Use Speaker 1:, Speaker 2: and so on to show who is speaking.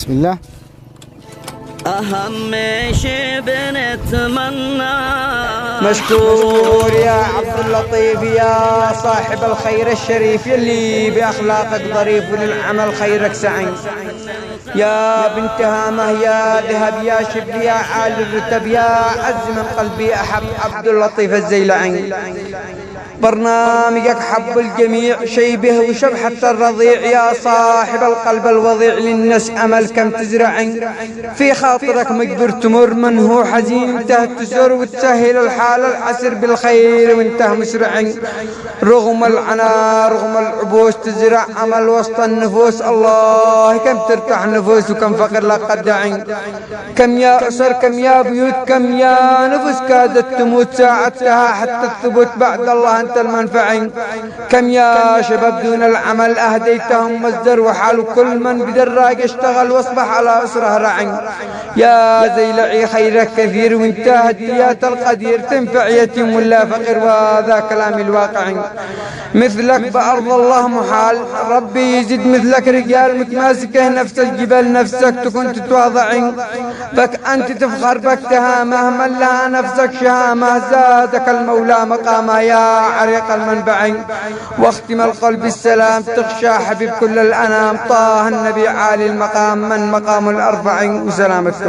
Speaker 1: بسم الله.
Speaker 2: أهم شي بنتمنى
Speaker 3: مشكور يا عبد اللطيف يا صاحب الخير الشريف يلي بأخلاقك ظريف وللعمل خيرك سعي. يا بنت هامه يا ذهب يا شبل يا عالي الرتب يا عز من قلبي أحب عبد اللطيف الزيلعي. برنامجك حب الجميع شيبه وشبحة الرضيع يا صاحب القلب الوضيع للناس أمل كم تزرعين في خاطرك مقدر تمر من هو حزين انته تسر وتسهل الحال العسر بالخير وانته مسرعين. رغم العنا رغم العبوس تزرع أمل وسط النفوس الله كم ترتاح نفوس وكم فقر لا قدعين. كم يا أسر كم يا بيوت كم يا نفس كادت تموت ساعتها حتى الثبوت بعد الله أنت المنفعين. كم يا شباب دون العمل أهديتهم مصدر وحال كل من بدراج اشتغل واصبح على أسره رعين. يا زيلعي خيرك كثير وانت هديات القدير تنفع يتيم ولا فقير وهذا كلام الواقعين. مثلك بأرض الله محال ربي يزيد مثلك رجال متماسكه نفس الجبال نفسك تكون تتواضعين. بك أنت تفخر بك تهامه من لها نفسك شهامه زادك المولى مقامه يا عريق المنبعين. واختم القلب السلام تخشى حبيب كل الأنام طه النبي عالي المقام من مقام الأربعين وسلامتكم.